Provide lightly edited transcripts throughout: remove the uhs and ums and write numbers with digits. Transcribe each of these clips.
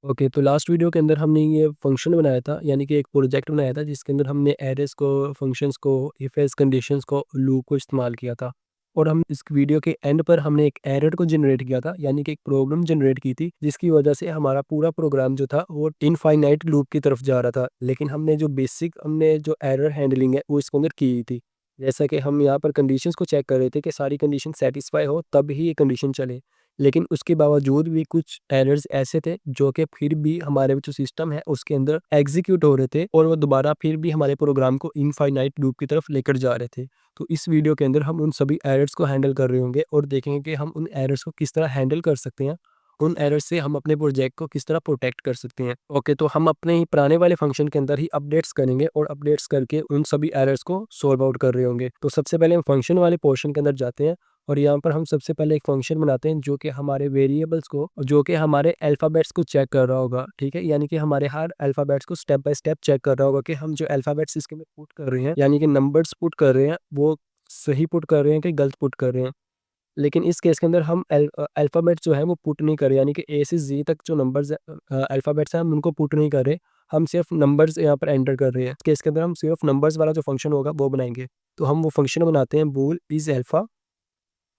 Okay, तो last video के अंदर हमने ये फंक्शन बनाया था, यानी कि एक प्रोजेक्ट बनाया था जिसके अंदर हमने एरेज़ को, फंक्शंस को, इफ एल्स कंडीशंस को, लूप को इस्तेमाल किया था। और हम इस वीडियो के एंड पर हमने एक एरर को जनरेट किया था, यानी कि एक प्रॉब्लम जनरेट की थी जिसकी वजह से हमारा पूरा प्रोग्राम जो था वो इनफाइनाइट लूप की तरफ जा रहा था। लेकिन हमने जो एरर हैंडलिंग है वो इसके अंदर की थी। जैसा कि हम यहाँ पर कंडीशंस को चेक कर रहे थे कि सारी कंडीशन सेटिस्फाई हो तब ही ये कंडीशन चले। लेकिन उसके बावजूद भी कुछ एरर्स ऐसे थे जो कि फिर भी हमारे जो सिस्टम है उसके अंदर एग्जीक्यूट हो रहे थे और वो दोबारा फिर भी हमारे प्रोग्राम को इनफाइनाइट लूप की तरफ लेकर जा रहे थे। तो इस वीडियो के अंदर हम उन सभी एरर्स को हैंडल कर रहे होंगे और देखेंगे कि हम उन एरर्स को किस तरह हैंडल कर सकते हैं। उन एरर्स से हम अपने प्रोजेक्ट को किस तरह प्रोटेक्ट कर सकते हैं। ओके, तो हम अपने ही पुराने वाले फंक्शन के अंदर ही अपडेट्स करेंगे और अपडेट्स करके उन सभी एरर्स को सॉल्व आउट कर रहे होंगे। तो सबसे पहले हम फंक्शन वाले पोर्शन के अंदर जाते हैं और यहाँ पर हम सबसे पहले एक फंक्शन बनाते हैं जो कि हमारे वेरिएबल्स को, जो कि हमारे अल्फ़ाबेट्स को चेक कर रहा होगा, ठीक है? यानी कि हमारे हर अल्फ़ाबेट्स को स्टेप बाय स्टेप चेक कर रहा होगा कि हम जो अल्फ़ाबेट्स इसके अंदर पुट कर रहे हैं, यानी कि नंबर्स पुट कर रहे हैं, वो सही पुट कर रहे हैं कि गलत पुट कर रहे हैं। लेकिन इस केस के अंदर हम अल्फ़ाबेट्स जो है वो पुट नहीं कर रहे, यानी कि ए से ज़ी तक जो नंबर्स अल्फ़ाबेट्स हैं हम उनको पुट नहीं कर रहे। हम सिर्फ़ नंबर्स यहाँ पर एंटर कर रहे हैं। इस केस के अंदर हम सिर्फ़ नंबर्स वाला जो फंक्शन होगा वो बनाएँगे। तो हम वो फंक्शन बनाते हैं bool is alpha,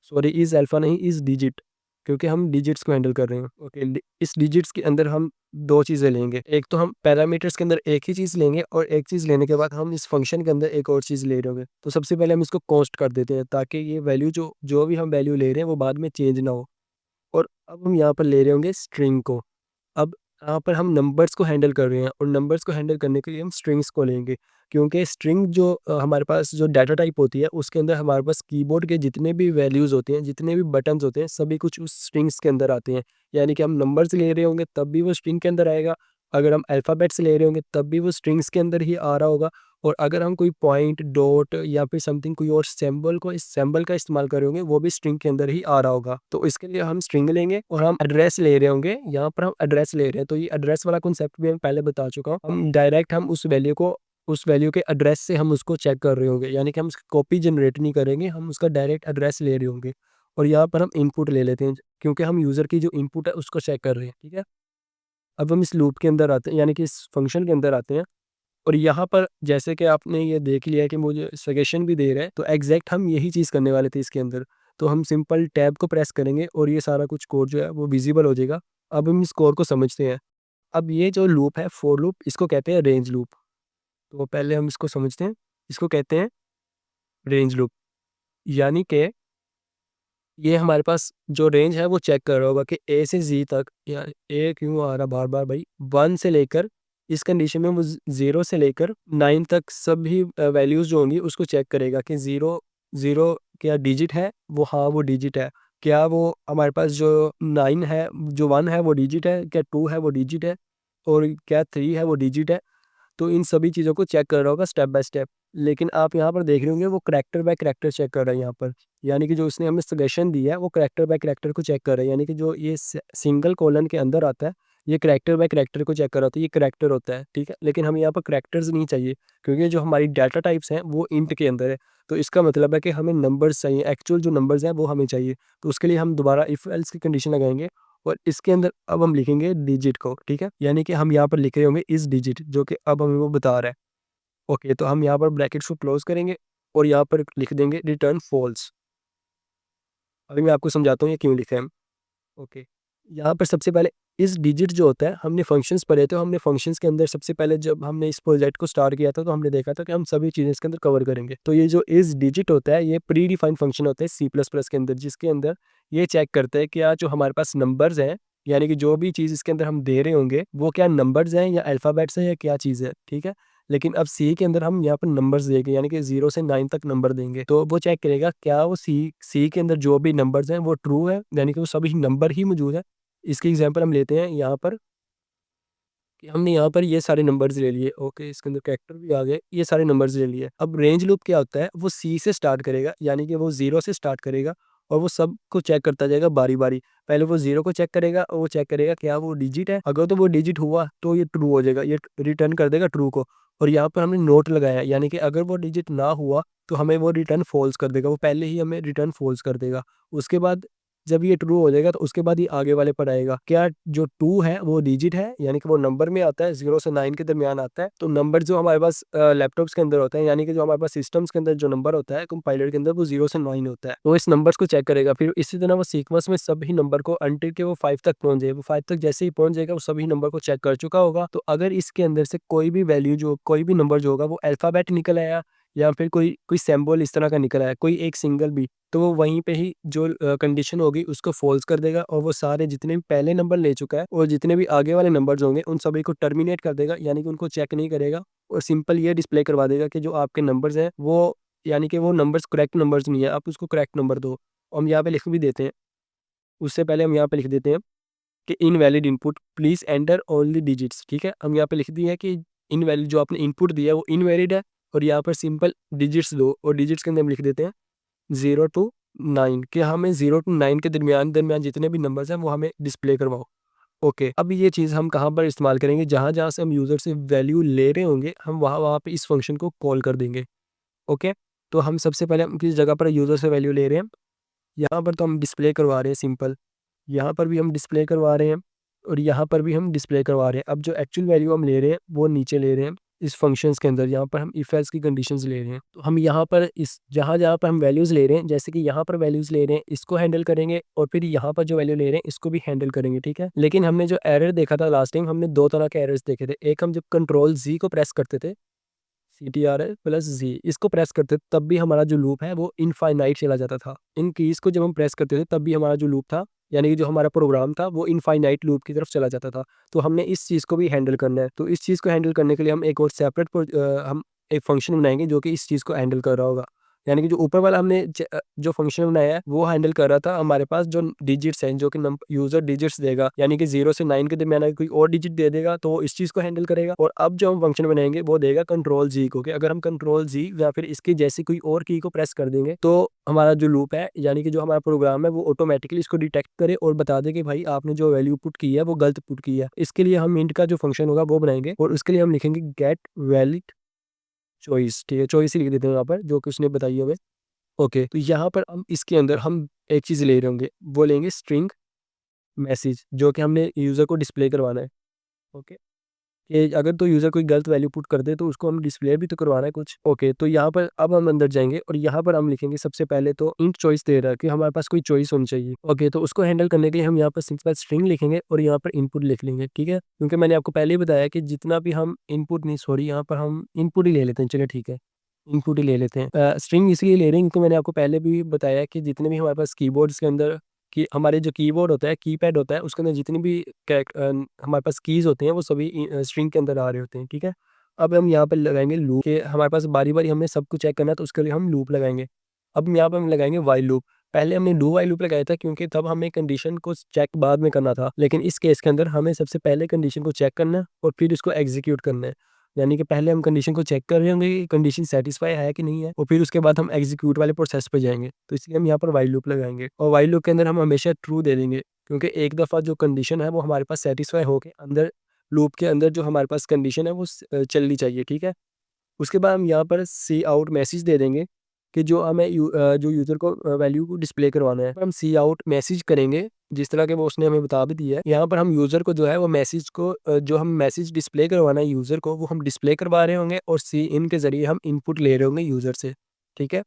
sorry is alpha नहीं, इज़ डिजिट, क्योंकि हम डिजिट्स को हैंडल कर रहे हैं। ओके, इस डिजिट्स के अंदर हम 2 चीज़ें लेंगे। एक तो हम पैरामीटर्स के अंदर एक ही चीज़ लेंगे और एक चीज़ लेने के बाद हम इस फंक्शन के अंदर एक और चीज़ ले रहे होंगे। तो सबसे पहले हम इसको कॉन्स्ट कर देते हैं ताकि ये वैल्यू जो जो भी हम वैल्यू ले रहे हैं वो बाद में चेंज ना हो। और अब हम यहाँ पर ले रहे होंगे स्ट्रिंग को। अब यहाँ पर हम नंबर्स को हैंडल कर रहे हैं और नंबर्स को हैंडल करने के लिए हम स्ट्रिंग्स को लेंगे, क्योंकि स्ट्रिंग जो हमारे पास जो डाटा टाइप होती है उसके अंदर हमारे पास कीबोर्ड के जितने भी वैल्यूज़ होते हैं, जितने भी बटन्स होते हैं, सभी कुछ उस स्ट्रिंग्स के अंदर आते हैं। यानी कि हम नंबर्स ले रहे होंगे तब भी वो स्ट्रिंग के अंदर आएगा, अगर हम अल्फ़ाबेट्स ले रहे होंगे तब भी वो स्ट्रिंग्स के अंदर ही आ रहा होगा, और अगर हम कोई पॉइंट, डॉट या फिर समथिंग कोई और सिंबल को, इस सिंबल का इस्तेमाल कर रहे होंगे वो भी स्ट्रिंग के अंदर ही आ रहा होगा। तो इसके लिए हम स्ट्रिंग लेंगे और हम एड्रेस ले रहे होंगे, यहाँ पर हम एड्रेस ले रहे हैं। तो ये एड्रेस वाला कॉन्सेप्ट भी मैं पहले बता चुका हूँ। हम डायरेक्ट हम उस वैल्यू के एड्रेस से हम उसको चेक कर रहे होंगे, यानी कि हम उसकी कॉपी जनरेट नहीं करेंगे, हम उसका डायरेक्ट एड्रेस ले रहे होंगे। और यहाँ पर हम इनपुट ले लेते हैं क्योंकि हम यूज़र की जो इनपुट है उसको चेक कर रहे हैं, ठीक है? अब हम इस लूप के अंदर आते हैं, यानी कि इस फंक्शन के अंदर आते हैं। और यहाँ पर जैसे कि आपने ये देख लिया कि मुझे सजेशन भी दे रहा है, तो एग्जैक्ट हम यही चीज़ करने वाले थे इसके अंदर। तो हम सिंपल टैब को प्रेस करेंगे और ये सारा कुछ कोड जो है वो विजिबल हो जाएगा। अब हम इस कोड को समझते हैं। अब ये जो लूप है, फॉर लूप, इसको कहते हैं रेंज लूप। तो पहले हम इसको समझते हैं। इसको कहते हैं रेंज लूप, यानी कि ये हमारे पास जो रेंज है वो चेक कर रहा होगा कि ए से जी तक, या ए क्यों आ रहा बार बार भाई, 1 से लेकर, इस कंडीशन में वो 0 से लेकर 9 तक सभी वैल्यूज जो होंगी उसको चेक करेगा कि 0 0 क्या डिजिट है, वो हाँ वो डिजिट है। क्या वो हमारे पास जो 9 है, जो 1 है वो डिजिट है, क्या 2 है वो डिजिट है, और क्या 3 है वो डिजिट है। तो इन सभी चीज़ों को चेक कर रहा होगा स्टेप बाय स्टेप। लेकिन आप यहाँ पर देख रहे होंगे वो करैक्टर बाय करैक्टर चेक कर रहा है यहाँ पर। यानी कि जो उसने हमें सजेशन दिया है वो करैक्टर बाय करैक्टर को चेक कर रहा है। यानी कि जो ये सिंगल कोलन के अंदर आता है, ये करैक्टर बाय करैक्टर को चेक कर रहा होता है, ये करैक्टर होता है, ठीक है? लेकिन हमें यहाँ पर करैक्टर्स नहीं चाहिए, क्योंकि जो हमारी डाटा टाइप्स हैं वो इंट के अंदर है। तो इसका मतलब है कि हमें नंबर्स चाहिए, एक्चुअल जो नंबर्स हैं वो हमें चाहिए। तो उसके लिए हम दोबारा इफ एल्स की कंडीशन लगाएंगे और इसके अंदर अब हम लिखेंगे डिजिट को, ठीक है? यानी कि हम यहाँ पर लिख रहे होंगे इस डिजिट, जो कि अब हमें वो बता रहा है। ओके, तो हम यहाँ पर ब्रैकेट्स को क्लोज करेंगे और यहाँ पर लिख देंगे रिटर्न फॉल्स। अभी मैं आपको समझाता हूँ ये क्यों लिखा है। ओके, यहाँ पर सबसे पहले इस डिजिट जो होता है, हमने फंक्शंस पढ़े थे, हमने फंक्शंस के अंदर सबसे पहले जब हमने इस प्रोजेक्ट को स्टार्ट किया था तो हमने देखा था कि हम सभी चीज़ें इसके अंदर कवर करेंगे। तो ये जो इस डिजिट होता है ये प्री डिफाइंड फंक्शन होता है सी प्लस प्लस के अंदर, जिसके अंदर ये चेक करता है कि क्या जो हमारे पास नंबर्स हैं, यानी कि जो भी चीज़ इसके अंदर हम दे रहे होंगे वो क्या नंबर्स हैं या अल्फ़ाबेट्स हैं या क्या चीज़ है, ठीक है? लेकिन अब सी के अंदर हम यहाँ पर नंबर्स देंगे, यानी कि 0 से 9 तक नंबर देंगे। तो वो चेक करेगा क्या वो सी के अंदर जो भी नंबर्स हैं वो ट्रू है, यानी कि वो सभी नंबर ही मौजूद है। इसकी एग्जांपल हम लेते हैं यहाँ पर कि हमने यहाँ पर ये सारे नंबर्स ले लिए। ओके, इसके अंदर कैरेक्टर भी आ गए, ये सारे नंबर्स ले लिए। अब रेंज लूप क्या होता है, वो सी से स्टार्ट करेगा, यानी कि वो 0 से स्टार्ट करेगा और वो सब को चेक करता जाएगा बारी बारी। पहले वो 0 को चेक करेगा और वो चेक करेगा क्या वो डिजिट है, अगर तो वो डिजिट हुआ तो ये ट्रू हो जाएगा, ये रिटर्न कर देगा ट्रू को। और यहाँ पर हमने नोट लगाया है, यानी कि अगर वो डिजिट ना हुआ तो हमें वो रिटर्न फॉल्स कर देगा, वो पहले ही हमें रिटर्न फॉल्स कर देगा। उसके बाद जब ये ट्रू हो जाएगा तो उसके बाद ही आगे वाले पर आएगा। क्या जो 2 है वो डिजिट है, यानी कि वो नंबर में आता है, 0 से 9 के दरमियान आता है। तो नंबर जो हमारे पास लैपटॉप्स के अंदर होता है, यानी कि जो हमारे पास सिस्टम्स के अंदर जो नंबर होता है कंपाइलर के अंदर, वो 0 से 9 होता है। तो इस नंबर्स को चेक करेगा, फिर इसी तरह वो सीक्वेंस में सभी नंबर को अनटिल के वो 5 तक पहुंच जाए। वो 5 तक जैसे ही पहुंच जाएगा वो सभी नंबर को चेक कर चुका होगा। तो अगर इसके अंदर से कोई भी वैल्यू जो कोई भी नंबर जो होगा वो अल्फाबेट निकल आया या फिर कोई कोई सिंबल इस तरह का निकल आया, कोई एक सिंगल भी, तो वो वहीं पे ही जो कंडीशन होगी उसको फॉल्स कर देगा और वो सारे जितने भी पहले नंबर ले चुका है और जितने भी आगे वाले नंबर्स होंगे उन सभी को टर्मिनेट कर देगा, यानी कि उनको चेक नहीं करेगा और सिंपल ये डिस्प्ले करवा देगा कि जो आपके नंबर्स हैं वो, यानी कि वो नंबर्स करेक्ट नंबर्स नहीं है, आप उसको करेक्ट नंबर दो। और हम यहाँ पे लिख भी देते हैं, उससे पहले हम यहाँ पे लिख देते हैं कि invalid input please enter only digits. ठीक है, हम यहाँ पे लिख दिए है कि इनवैलिड जो आपने इनपुट दिया है वो इनवैलिड है और यहाँ पर सिंपल डिजिट्स दो, और डिजिट्स के अंदर हम लिख देते हैं 0 to 9, कि हमें 0 to 9 के दरमियान दरमियान जितने भी नंबर्स हैं वो हमें डिस्प्ले करवाओ। ओके, अब ये चीज़ हम कहाँ पर इस्तेमाल करेंगे, जहाँ जहाँ से हम यूज़र से वैल्यू ले रहे होंगे हम वहाँ वहाँ पे इस फंक्शन को कॉल कर देंगे। ओके, तो हम सबसे पहले हम किस जगह पर यूज़र से वैल्यू ले रहे हैं, यहाँ पर तो हम डिस्प्ले करवा रहे हैं सिंपल, यहाँ पर भी हम डिस्प्ले करवा रहे हैं और यहाँ पर भी हम डिस्प्ले करवा रहे हैं। अब जो एक्चुअल वैल्यू हम ले रहे हैं वो नीचे ले रहे हैं इस फंक्शंस के अंदर, यहाँ पर हम इफ एल्स की कंडीशंस ले रहे हैं। तो हम यहाँ पर इस जहाँ जहाँ पर हम वैल्यूज़ ले रहे हैं, जैसे कि यहाँ पर वैल्यूज़ ले रहे हैं इसको हैंडल करेंगे और फिर यहाँ पर जो वैल्यू ले रहे हैं इसको भी हैंडल करेंगे। ठीक है, लेकिन हमने जो एरर देखा था लास्ट टाइम, हमने दो तरह के एरर्स देखे थे। एक हम जब कंट्रोल जी को प्रेस करते थे, CTRL+Z इसको प्रेस करते तब भी हमारा जो लूप है वो इनफाइनाइट चला जाता था। इन कीज़ को जब हम प्रेस करते थे तब भी हमारा जो लूप था, यानी कि जो हमारा प्रोग्राम था वो इनफाइनाइट लूप की तरफ चला जाता था। तो हमने इस चीज़ को भी हैंडल करना है। तो इस चीज़ को हैंडल करने के लिए हम एक और सेपरेट हम एक फंक्शन बनाएँगे जो कि इस चीज़ को हैंडल कर रहा होगा। यानी कि जो ऊपर वाला हमने जो फंक्शन बनाया है वो हैंडल कर रहा था हमारे पास जो डिजिट्स हैं, जो कि यूज़र डिजिट्स देगा, यानी कि 0 से 9 के दरमियान अगर कोई और डिजिट दे देगा तो वो इस चीज़ को हैंडल करेगा। और अब जो हम फंक्शन बनाएंगे वो देगा कंट्रोल जी को, कि अगर हम कंट्रोल जी या फिर इसकी जैसी कोई और की को प्रेस कर देंगे तो हमारा जो लूप है, यानी कि जो हमारा प्रोग्राम है, वो ऑटोमेटिकली इसको डिटेक्ट करे और बता दे कि भाई आपने जो वैल्यू पुट की है वो गलत पुट की है। इसके लिए हम इंट का जो फंक्शन होगा वो बनाएंगे और उसके लिए हम लिखेंगे गेट वैलिड चॉइस। ठीक है, चॉइस ही लिख देते हैं यहाँ पर जो कि उसने बताई है हमें। ओके, तो यहाँ पर हम इसके अंदर हम एक चीज़ ले रहे होंगे, वो लेंगे स्ट्रिंग मैसेज, जो कि हमने यूज़र को डिस्प्ले करवाना है। ओके, कि अगर तो यूज़र कोई गलत वैल्यू पुट कर दे तो उसको हम डिस्प्ले भी तो करवाना है कुछ। ओके, तो यहाँ पर अब हम अंदर जाएँगे और यहाँ पर हम लिखेंगे, सबसे पहले तो इंट चॉइस दे रहा है कि हमारे पास कोई चॉइस होनी चाहिए। ओके, तो उसको हैंडल करने के लिए हम यहाँ पर सिंपल स्ट्रिंग लिखेंगे और यहाँ पर इनपुट लिख लेंगे। ठीक है, क्योंकि मैंने आपको पहले ही बताया कि जितना भी हम इनपुट नहीं, सॉरी, यहाँ पर हम इनपुट ही ले लेते हैं। चलिए ठीक है, इनपुट ही ले लेते हैं। स्ट्रिंग इसलिए ले रहे हैं क्योंकि मैंने आपको पहले भी बताया कि जितने भी हमारे पास कीबोर्ड्स के अंदर कि हमारे जो कीबोर्ड होता है, कीपैड होता है, उसके अंदर जितनी भी हमारे पास कीज़ होते हैं वो सभी स्ट्रिंग के अंदर आ रहे होते हैं। ठीक है, अब हम यहाँ पे लगाएँगे लूप, कि हमारे पास बारी-बारी हमें सब कुछ चेक करना है तो उसके लिए हम लूप लगाएँगे। अब यहाँ पे हम लगाएँगे व्हाइल लूप। पहले हमने डू व्हाइल लूप लगाया था क्योंकि तब हमें कंडीशन को चेक बाद में करना था, लेकिन इस केस के अंदर हमें सबसे पहले कंडीशन को चेक करना है और फिर उसको एग्ज़ीक्यूट करना है। यानी कि पहले हम कंडीशन को चेक कर रहे होंगे कि कंडीशन सैटिस्फाई है कि नहीं है और फिर उसके बाद हम एग्जीक्यूट वाले प्रोसेस पे जाएँगे। तो इसलिए हम यहाँ पर व्हाइल लूप लगाएँगे और व्हाइल लूप के अंदर हम हमेशा ट्रू दे देंगे, क्योंकि एक दफ़ा जो कंडीशन है वो हमारे पास सैटिस्फाई होके अंदर लूप के अंदर जो हमारे पास कंडीशन है वो चलनी चाहिए। ठीक है? उसके बाद हम यहाँ पर सी आउट मैसेज दे देंगे कि जो हमें जो यूज़र को वैल्यू को डिस्प्ले करवाना है, हम सी आउट मैसेज करेंगे जिस तरह के वो उसने हमें बता भी दिया है। यहाँ पर हम यूज़र को जो है वो मैसेज को जो हम मैसेज डिस्प्ले करवाना है यूज़र को, वो हम डिस्प्ले करवा रहे होंगे और सी इन के ज़रिए हम इनपुट ले रहे होंगे यूज़र से। ठीक है?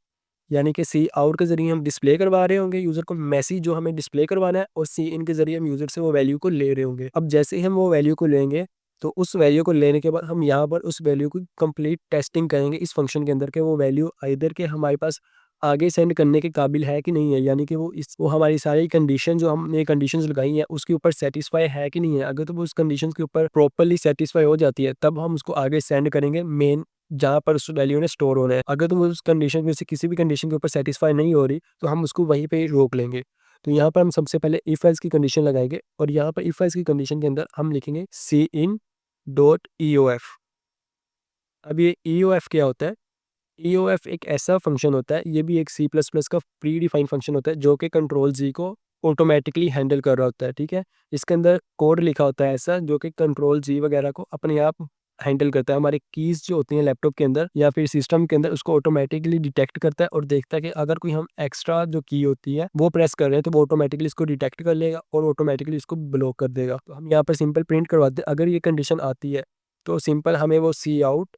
यानी कि सी आउट के ज़रिए हम डिस्प्ले करवा रहे होंगे यूज़र को मैसेज जो हमें डिस्प्ले करवाना है और सी इन के ज़रिए हम यूज़र से वो वैल्यू को ले रहे होंगे। अब जैसे ही हम वो वैल्यू को लेंगे तो उस वैल्यू को लेने के बाद हम यहाँ पर उस वैल्यू की कंप्लीट टेस्टिंग करेंगे इस फंक्शन के अंदर, कि वो वैल्यू आइदर के हमारे पास आगे सेंड करने के काबिल है कि नहीं है, यानी कि वो हमारी सारी कंडीशन जो हमने कंडीशंस लगाई हैं उसके ऊपर सेटिस्फाई है कि नहीं है। अगर तो वो उस कंडीशंस के ऊपर प्रॉपर्ली सेटिस्फाई हो जाती है तब हम उसको आगे सेंड करेंगे मेन जहाँ पर उस वैल्यू ने स्टोर होना है। अगर तो वो उस कंडीशन में से किसी भी कंडीशन के ऊपर सेटिस्फाई नहीं हो रही तो हम उसको वहीं पे ही रोक लेंगे। तो यहाँ पर हम सबसे पहले इफ एल्स की कंडीशन लगाएंगे और यहाँ पर इफ एल्स की कंडीशन के अंदर हम लिखेंगे सी इन डॉट EOF। अब ये EOF क्या होता है? EOF एक ऐसा फंक्शन होता है, ये भी एक सी प्लस प्लस का प्री डिफाइंड फंक्शन होता है जो कि कंट्रोल जी को ऑटोमेटिकली हैंडल कर रहा होता है। ठीक है, इसके अंदर कोड लिखा होता है ऐसा जो कि कंट्रोल जी वगैरह को अपने आप हैंडल करता है, हमारे कीज़ जो होती हैं लैपटॉप के अंदर या फिर सिस्टम के अंदर उसको ऑटोमेटिकली डिटेक्ट करता है और देखता है कि अगर कोई हम एक्स्ट्रा जो की होती है वो प्रेस कर रहे हैं तो वो ऑटोमेटिकली इसको डिटेक्ट कर लेगा और ऑटोमेटिकली इसको ब्लॉक कर देगा। तो हम यहाँ पर सिंपल प्रिंट करवाते हैं, अगर ये कंडीशन आती है तो सिंपल हमें वो सी आउट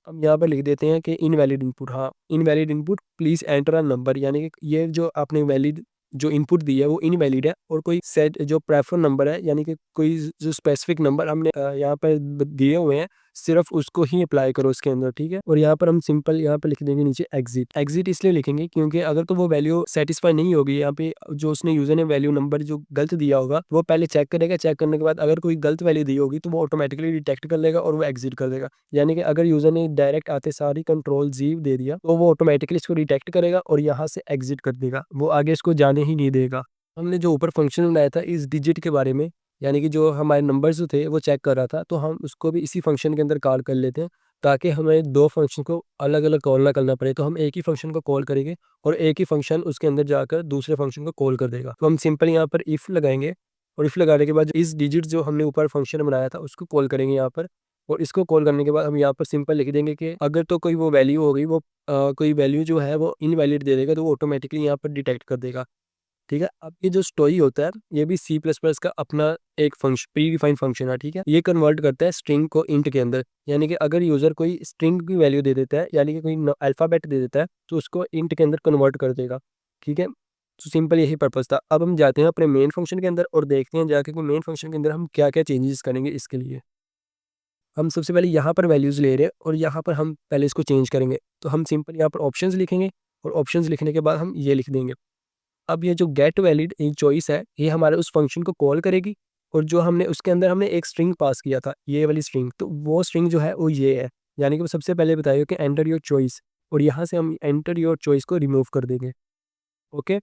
हम यहाँ पर लिख देते हैं कि इनवैलिड इनपुट, हाँ invalid input please enter a number, यानी कि ये जो आपने वैलिड जो इनपुट दी है वो इनवैलिड है और कोई सेट जो प्रेफर नंबर है यानी कि कोई जो स्पेसिफिक नंबर हमने यहाँ पर दिए हुए हैं सिर्फ उसको ही अप्लाई करो इसके अंदर, ठीक है। और यहाँ पर हम सिंपल यहाँ पे लिख देंगे नीचे एग्जिट। एग्जिट इसलिए लिखेंगे क्योंकि अगर तो वो वैल्यू सेटिस्फाई नहीं होगी, यहाँ पे जो उसने यूजर ने वैल्यू नंबर जो गलत दिया होगा वो पहले चेक करेगा, चेक करने के बाद अगर कोई गलत वैल्यू दी होगी तो वो ऑटोमेटिकली डिटेक्ट कर लेगा और वो एग्जिट कर देगा। यानी कि अगर यूजर ने डायरेक्ट आते सारी कंट्रोल जी दे दिया तो वो ऑटोमेटिकली इसको डिटेक्ट करेगा और यहाँ से एग्जिट कर देगा, वो आगे इसको जाने ही नहीं देगा। हमने जो ऊपर फंक्शन बनाया था इस डिजिट के बारे में, यानी कि जो हमारे नंबर्स जो थे वो चेक कर रहा था, तो हम उसको भी इसी फंक्शन के अंदर कॉल कर लेते हैं ताकि हमें दो फंक्शन को अलग अलग कॉल ना करना पड़े। तो हम एक ही फंक्शन को कॉल करेंगे और एक ही फंक्शन उसके अंदर जाकर दूसरे फंक्शन को कॉल कर देगा। तो हम सिंपल यहाँ पर इफ़ लगाएंगे और इफ़ लगाने के बाद जो इस डिजिट जो हमने ऊपर फंक्शन बनाया था उसको कॉल करेंगे यहाँ पर। और इसको कॉल करने के बाद हम यहाँ पर सिंपल लिख देंगे कि अगर तो कोई वो वैल्यू होगी वो कोई वैल्यू जो है वो इनवैलिड दे देगा तो वो ऑटोमेटिकली यहाँ पर डिटेक्ट कर देगा, ठीक है। अब ये जो स्टोरी होता है ये भी सी प्लस प्लस का अपना एक फंक्शन प्री डिफाइंड फंक्शन है, ठीक है। ये कन्वर्ट करता है स्ट्रिंग को इंट के अंदर, यानी कि अगर यूजर कोई स्ट्रिंग की वैल्यू दे देता है यानी कि कोई अल्फाबेट दे देता है तो उसको इंट के अंदर कन्वर्ट कर देगा, ठीक है। तो सिंपल यही पर्पस था। अब हम जाते हैं अपने मेन फंक्शन के अंदर और देखते हैं जाके कि मेन फंक्शन के अंदर हम क्या क्या चेंजेस करेंगे। इसके लिए हम सबसे पहले यहाँ पर वैल्यूज़ ले रहे हैं और यहाँ पर हम पहले इसको चेंज करेंगे। तो हम सिंपल यहाँ पर ऑप्शंस लिखेंगे और ऑप्शंस लिखने के बाद हम ये लिख देंगे। अब ये जो गेट वैलिड इन चॉइस है ये हमारे उस फंक्शन को कॉल करेगी और जो हमने उसके अंदर हमने एक स्ट्रिंग पास किया था ये वाली स्ट्रिंग, तो वो स्ट्रिंग जो है वो ये है, यानी कि वो सबसे पहले बताइए कि एंटर योर चॉइस और यहाँ से हम एंटर योर चॉइस को रिमूव कर देंगे। ओके,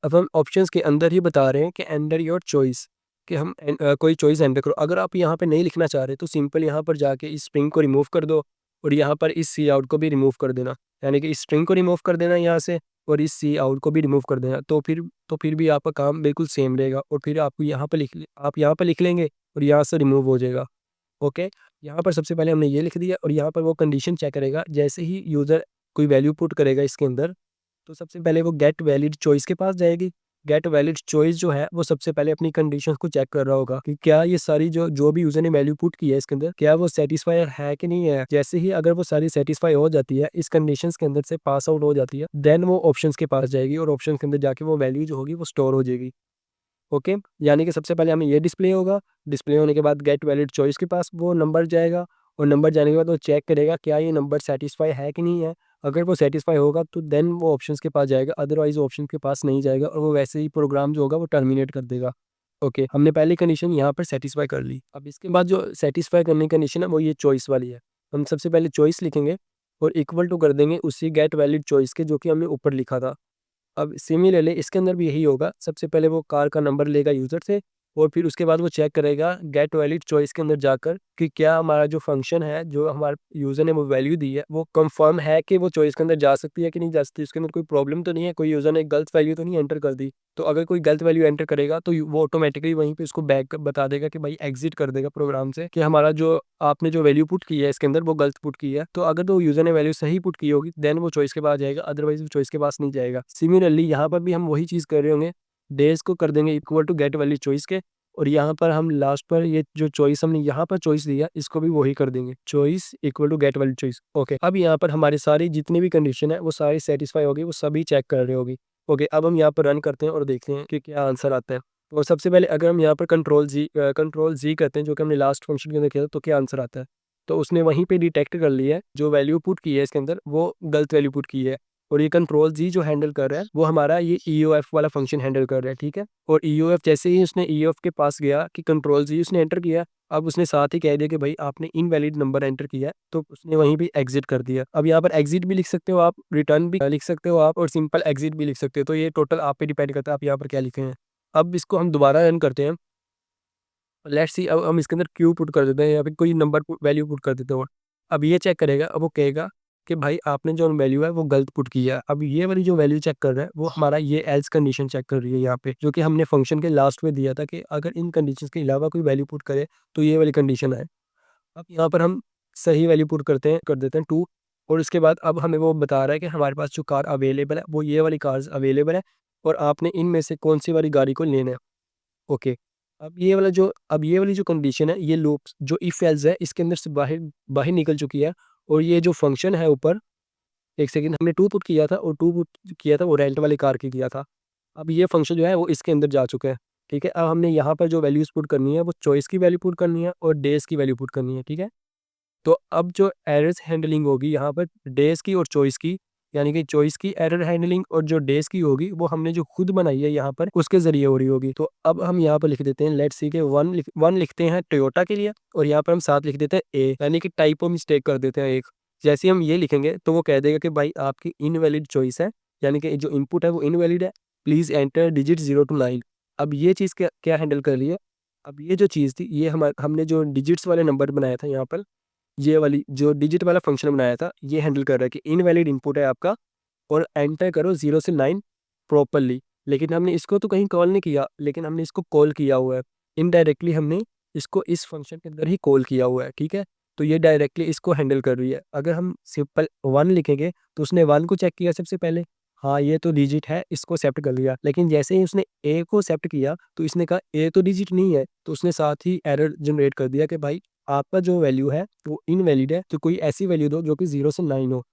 अब हम ऑप्शंस के अंदर ही बता रहे हैं कि एंटर योर चॉइस, कि हम कोई चॉइस एंटर करो। अगर आप यहाँ पे नहीं लिखना चाह रहे तो सिंपल यहाँ पर जाके इस स्ट्रिंग को रिमूव कर दो और यहाँ पर इस सी आउट को भी रिमूव कर देना, यानी कि इस स्ट्रिंग को रिमूव कर देना यहाँ से और इस सी आउट को भी रिमूव कर देना। तो फिर भी आपका काम बिल्कुल सेम रहेगा और फिर आपको यहाँ पर आप यहाँ पर लिख लेंगे और यहाँ से रिमूव हो जाएगा। ओके, यहाँ पर सबसे पहले हमने ये लिख दिया और यहाँ पर वो कंडीशन चेक करेगा। जैसे ही यूज़र कोई वैल्यू पुट करेगा इसके अंदर तो सबसे पहले वो गेट वैलिड चॉइस के पास जाएगी। गेट वैलिड चॉइस जो है वो सबसे पहले अपनी कंडीशंस को चेक कर रहा होगा कि क्या ये सारी जो जो भी यूजर ने वैल्यू पुट की है इसके अंदर क्या वो सेटिस्फायर है कि नहीं है। जैसे ही अगर वो सारी सेटिस्फाई हो जाती है, इस कंडीशंस के अंदर से पास आउट हो जाती है, देन वो ऑप्शंस के पास जाएगी और ऑप्शंस के अंदर जाके वो वैल्यू जो होगी वो स्टोर हो जाएगी। ओके, यानी कि सबसे पहले हमें ये डिस्प्ले होगा, डिस्प्ले होने के बाद गेट वैलिड चॉइस के पास वो नंबर जाएगा और नंबर जाने के बाद वो चेक करेगा क्या ये नंबर सेटिस्फाई है कि नहीं है। अगर वो सेटिस्फाई होगा तो देन वो ऑप्शंस के पास जाएगा, अदरवाइज ऑप्शन के पास नहीं जाएगा और वो वैसे ही प्रोग्राम जो होगा वो टर्मिनेट कर देगा। ओके, हमने पहली कंडीशन यहाँ पर सेटिस्फाई कर ली। अब इसके बाद जो सेटिस्फाई करने की कंडीशन है वो ये चॉइस वाली है। हम सबसे पहले चॉइस लिखेंगे और इक्वल टू कर देंगे उसी गेट वैलिड चॉइस के जो कि हमने ऊपर लिखा था। अब सिमिलरली इसके अंदर भी यही होगा, सबसे पहले वो कार का नंबर लेगा यूज़र से और फिर उसके बाद वो चेक करेगा गेट वैलिड चॉइस के अंदर जाकर कि क्या हमारा जो फंक्शन है जो हमारे यूज़र ने वो वैल्यू दी है वो कंफर्म है कि वो चॉइस के अंदर जा सकती है कि नहीं जा सकती, उसके अंदर कोई प्रॉब्लम तो नहीं है, कोई यूज़र ने गलत वैल्यू तो नहीं एंटर कर दी। तो अगर कोई गलत वैल्यू एंटर करेगा तो वो ऑटोमेटिकली वहीं पे उसको बैक बता देगा कि भाई एग्जिट कर देगा प्रोग्राम से कि हमारा जो आपने जो वैल्यू पुट की है इसके अंदर वो गलत पुट की है। तो अगर तो यूज़र ने वैल्यू सही पुट की होगी देन वो चॉइस के पास जाएगा, अदरवाइज वो चॉइस के पास नहीं जाएगा। सिमिलरली यहाँ पर भी हम वही चीज़ कर रहे होंगे, डेज को कर देंगे equal to get value choice के और यहाँ पर हम लास्ट पर ये जो चॉइस हमने यहाँ पर चॉइस दिया इसको भी वही कर देंगे, choice equal to get value choice. Okay, अब यहाँ पर हमारी सारी जितनी भी कंडीशन है वो सारी सेटिस्फाई होगी, वो सभी चेक कर रही होगी। ओके, अब हम यहाँ पर रन करते हैं और देखते हैं कि क्या आंसर आता है। और सबसे पहले अगर हम यहाँ पर कंट्रोल जी करते हैं जो कि हमने लास्ट फंक्शन के अंदर किया था तो क्या आंसर आता है। तो उसने वहीं पे डिटेक्ट कर लिया है जो वैल्यू पुट की है इसके अंदर वो गलत वैल्यू पुट की है और ये कंट्रोल जी जो हैंडल कर रहा है वो हमारा ये ईओएफ वाला फंक्शन हैंडल कर रहा है, ठीक है। और ईओएफ जैसे ही उसने ईओएफ के पास गया कि कंट्रोल जी उसने एंटर किया, अब उसने साथ ही कह दिया कि भाई आपने इनवैलिड नंबर एंटर किया है, तो उसने वहीं भी एग्जिट कर दिया। अब यहाँ पर एग्जिट भी लिख सकते हो आप, रिटर्न भी लिख सकते हो आप और सिंपल एग्जिट भी लिख सकते हो, तो ये टोटल आप पे डिपेंड करता है आप यहाँ पर क्या लिखे हैं। अब इसको हम दोबारा रन करते हैं, लेट्स सी अब हम इसके अंदर क्यू पुट कर देते हैं या फिर कोई नंबर वैल्यू पुट कर देते हो। अब ये चेक करेगा, अब वो कहेगा कि भाई आपने जो वैल्यू है वो गलत पुट किया है। अब ये वाली जो वैल्यू चेक कर रहा है वो हमारा ये एल्स कंडीशन चेक कर रही है यहाँ पे, जो कि हमने फंक्शन के लास्ट में दिया था कि अगर इन कंडीशंस के अलावा कोई वैल्यू पुट करे तो ये वाली कंडीशन है। अब यहाँ पर हम सही वैल्यू पुट कर देते हैं 2 और उसके बाद अब हमें वो बता रहा है कि हमारे पास जो कार अवेलेबल है वो ये वाली कार्स अवेलेबल है और आपने इनमें से कौन-सी वाली गाड़ी को लेना है। ओके। अब ये वाली जो कंडीशन है, ये लूप्स जो इफ एल्स है इसके अंदर से बाहर बाहर निकल चुकी है और ये जो फंक्शन है ऊपर, एक सेकंड, हमने 2 पुट किया था और 2 पुट किया था वो रेंट वाली कार की किया था। अब ये फंक्शन जो है वो इसके अंदर जा चुका है। ठीक है? अब हमने यहाँ पर जो वैल्यूज़ पुट करनी है वो चॉइस की वैल्यू पुट करनी है और डेज़ की वैल्यू पुट करनी है। ठीक है? तो अब जो एरर्स हैंडलिंग होगी यहाँ पर डेज़ की और चॉइस की, यानी कि चॉइस की एरर हैंडलिंग और जो डेज़ की होगी वो हमने जो खुद बनाई है यहाँ पर उसके ज़रिए हो रही होगी। तो अब हम यहाँ पर लिख देते हैं लेट्स सी के 1 लिखते हैं टोयोटा के लिए और यहाँ पर हम 7 लिख देते हैं ए, यानी कि टाइपो मिस्टेक कर देते हैं एक। जैसे ही हम ये लिखेंगे तो वो कह देगा कि भाई आपकी इनवैलिड चॉइस है, यानी कि जो इनपुट है वो इनवैलिड है। Please enter digit 0 to 9। अब ये चीज़ क्या क्या हैंडल कर रही है? अब ये जो चीज़ थी ये हमने जो डिजिट्स वाले नंबर बनाया था यहाँ पर, ये वाली जो डिजिट वाला फंक्शन बनाया था, ये हैंडल कर रहा है कि इनवैलिड इनपुट है आपका और एंटर करो 0 से 9 प्रॉपर्ली। लेकिन हमने इसको तो कहीं कॉल नहीं किया, लेकिन हमने इसको कॉल किया हुआ है। इनडायरेक्टली हमने इसको इस फंक्शन के अंदर ही कॉल किया हुआ है, ठीक है? तो ये डायरेक्टली इसको हैंडल कर रही है। अगर हम सिंपल 1 लिखेंगे, तो उसने 1 को चेक किया सबसे पहले, हाँ, ये तो डिजिट है, इसको एक्सेप्ट कर लिया। लेकिन जैसे ही उसने ए को एक्सेप्ट किया, तो इसने कहा ए तो डिजिट नहीं है, तो उसने साथ ही एरर जनरेट कर दिया कि भाई आपका जो वैल्यू है वो इनवैलिड है, तो कोई ऐसी वैल्यू दो जो कि 0 से 9 हो।